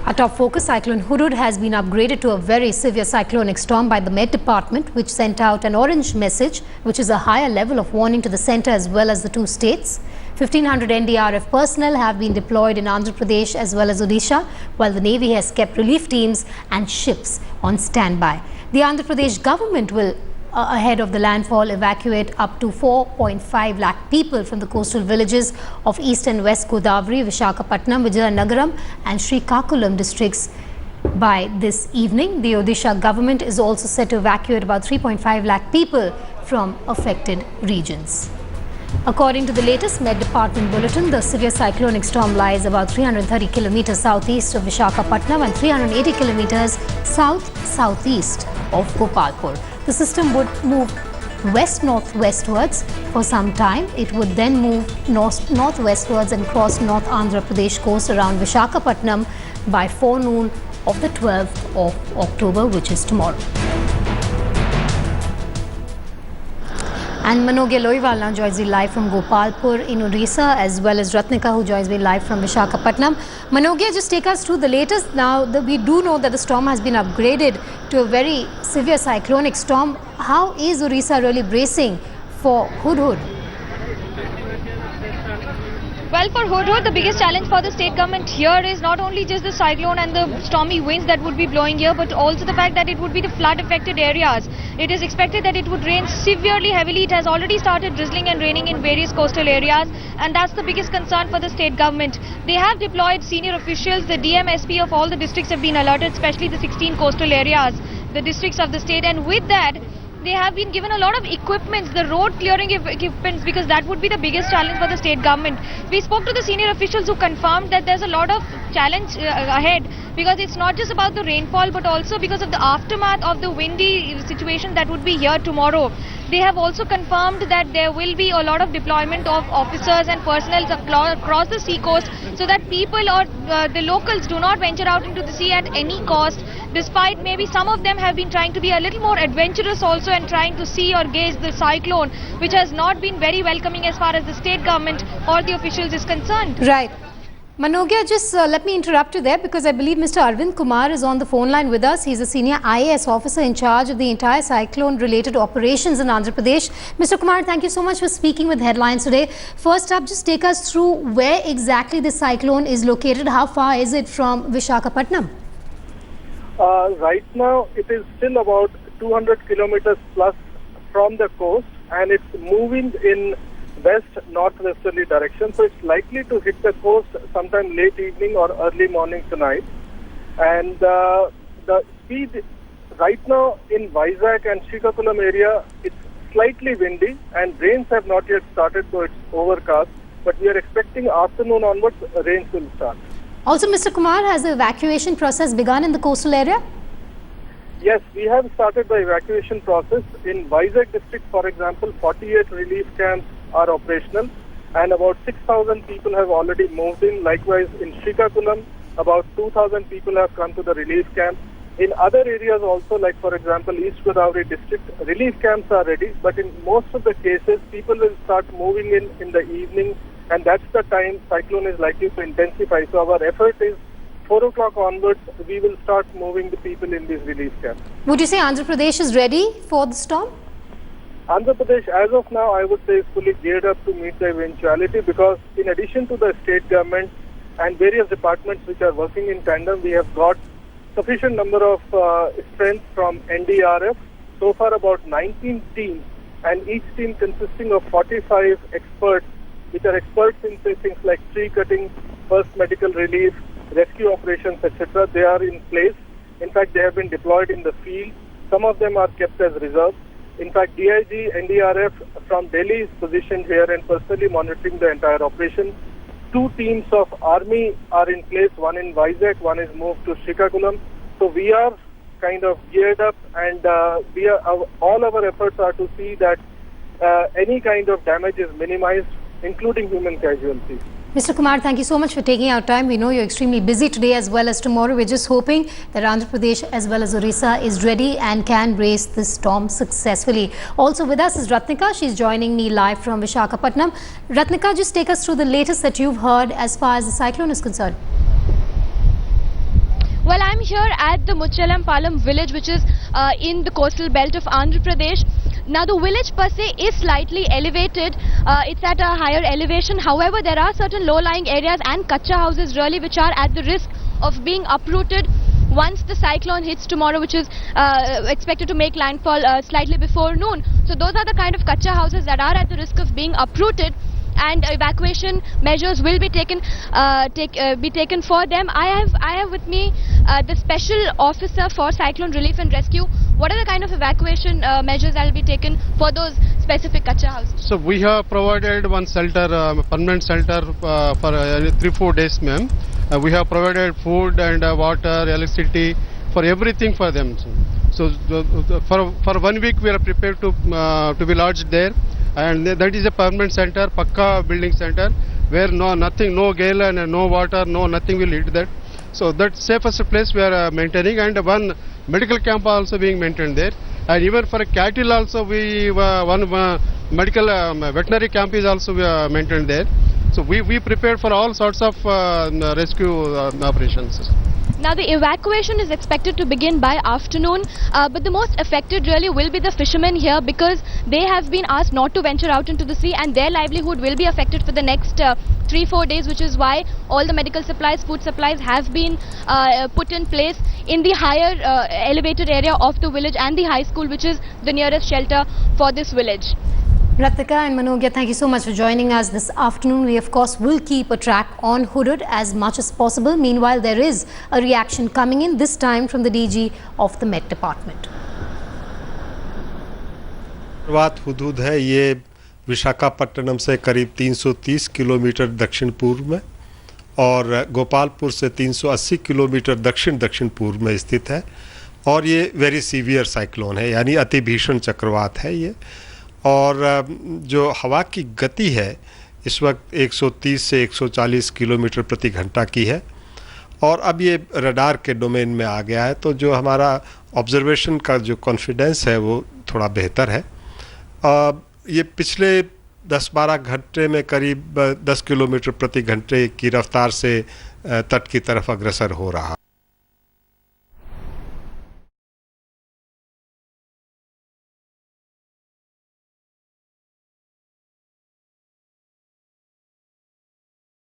Our top focus, Cyclone Hudhud has been upgraded to a very severe cyclonic storm by the Met Department, which sent out an orange message, which is a higher level of warning to the centre as well as the two states. 1,500 NDRF personnel have been deployed in Andhra Pradesh as well as Odisha, while the Navy has kept relief teams and ships on standby. The Andhra Pradesh government will ahead of the landfall, evacuate up to 4.5 lakh people from the coastal villages of East and West Godavari, Visakhapatnam, Vizianagaram and Srikakulam districts by this evening. The Odisha government is also set to evacuate about 3.5 lakh people from affected regions. According to the latest Met Department bulletin, the severe cyclonic storm lies about 330 kilometers southeast of Visakhapatnam and 380 kilometers south-southeast of Gopalpur. The system would move west-northwestwards for some time. It would then move north-northwestwards and cross North Andhra Pradesh coast around Visakhapatnam by forenoon of the 12th of October, which is tomorrow. And Manogya Loiwal now joins me live from Gopalpur in Odisha, as well as Ratnika, who joins me live from Visakhapatnam. Manogya, just take us through the latest. Now, we do know that the storm has been upgraded to a very severe cyclonic storm. How is Odisha really bracing for Hudhud? Well, for Hudhud, the biggest challenge for the state government here is not only just the cyclone and the stormy winds that would be blowing here, but also the fact that it would be the flood-affected areas. It is expected that it would rain severely heavily. It has already started drizzling and raining in various coastal areas, and that's the biggest concern for the state government. They have deployed senior officials. The DMSP of all the districts have been alerted, especially the 16 coastal areas, the districts of the state, and with that, they have been given a lot of equipments, the road clearing equipments, because that would be the biggest challenge for the state government. We spoke to the senior officials who confirmed that there's a lot of challenge ahead, because it's not just about the rainfall but also because of the aftermath of the windy situation that would be here tomorrow. They have also confirmed that there will be a lot of deployment of officers and personnel across the sea coast so that people or the locals do not venture out into the sea at any cost, despite maybe some of them have been trying to be a little more adventurous also and trying to see or gauge the cyclone, which has not been very welcoming as far as the state government or the officials is concerned. Right. Manogya, just let me interrupt you there, because I believe Mr. Arvind Kumar is on the phone line with us. He's a senior IAS officer in charge of the entire cyclone-related operations in Andhra Pradesh. Mr. Kumar, thank you so much for speaking with Headlines today. First up, just take us through where exactly the cyclone is located. How far is it from Visakhapatnam? Right now, it is still about 200 kilometers plus from the coast, and it's moving in west-northwesterly direction, so it's likely to hit the coast sometime late evening or early morning tonight. And the speed right now in Vizag and Srikakulam area, it's slightly windy and rains have not yet started, so it's overcast. But we are expecting afternoon onwards, rains will start. Also, Mr. Kumar, has the evacuation process begun in the coastal area? Yes, we have started the evacuation process. In Vizag district, for example, 48 relief camps are operational and about 6,000 people have already moved in. Likewise, in Srikakulam, about 2,000 people have come to the relief camp. In other areas also, like for example, East Godavari district, relief camps are ready, but in most of the cases, people will start moving in the evening, and that's the time cyclone is likely to intensify. So our effort is 4 o'clock onwards, we will start moving the people in these relief camps. Would you say Andhra Pradesh is ready for the storm? Andhra Pradesh, as of now, I would say is fully geared up to meet the eventuality, because in addition to the state government and various departments which are working in tandem, we have got sufficient number of strength from NDRF. So far about 19 teams, and each team consisting of 45 experts, which are experts in things like tree cutting, first medical relief, rescue operations, etc. They are in place. In fact, they have been deployed in the field. Some of them are kept as reserves. In fact, DIG, NDRF from Delhi is positioned here and personally monitoring the entire operation. 2 teams of army are in place, one in Vizag, one is moved to Srikakulam. So we are kind of geared up, and all our efforts are to see that any kind of damage is minimized, including human casualties. Mr. Kumar, thank you so much for taking our time. We know you're extremely busy today as well as tomorrow. We're just hoping that Andhra Pradesh as well as Odisha is ready and can brace this storm successfully. Also with us is Ratnika. She's joining me live from Visakhapatnam. Ratnika, just take us through the latest that you've heard as far as the cyclone is concerned. Well, I'm here at the Muchalampalam village, which is in the coastal belt of Andhra Pradesh. Now, the village per se is slightly elevated. It's at a higher elevation. However, there are certain low-lying areas and kacha houses really which are at the risk of being uprooted once the cyclone hits tomorrow, which is expected to make landfall slightly before noon. So those are the kind of kacha houses that are at the risk of being uprooted, and evacuation measures will be taken for them. I have with me the special officer for cyclone relief and rescue. What are the kind of evacuation measures that will be taken for those specific kacha houses? So we have provided one shelter, permanent shelter for 3-4 days, ma'am. We have provided food and water, electricity, for everything for them. So for 1 week we are prepared to be lodged there, and that is a permanent center, Pakka building center, where no gale and no water, nothing will hit that. So that safest place we are maintaining, and one medical camp also being maintained there, and even for cattle also one medical veterinary camp is also maintained there. So we prepared for all sorts of rescue operations. Now the evacuation is expected to begin by afternoon, but the most affected really will be the fishermen here, because they have been asked not to venture out into the sea, and their livelihood will be affected for the next 3-4 days, which is why all the medical supplies, food supplies have been put in place in the higher elevated area of the village and the high school, which is the nearest shelter for this village. Ratika and Manogya, thank you so much for joining us this afternoon. We of course will keep a track on Hudhud as much as possible. Meanwhile, there is a reaction coming in, this time from the DG of the Met Department. हुदूद है, ये विशाखापट्टनम से करीब 330 kilometre दक्षिण पूर्व में और गोपालपुर से 380 kilometre दक्षिण पूर्व में स्थित है, और ये वेरी सीवियर साइक्लोन है, यानी अति भीषण चक्रवात है ये। और जो हवा की गति है इस वक्त 130 से 140 किलोमीटर प्रति घंटा की है, और अब ये रडार के डोमेन में आ गया है, तो जो हमारा ऑब्जर्वेशन का जो कॉन्फिडेंस है वो थोड़ा बेहतर है। ये पिछले 10-12 घंटे में करीब 10 किलोमीटर प्रति घंटे की रफ्तार से तट की तरफ अग्रसर हो रहा।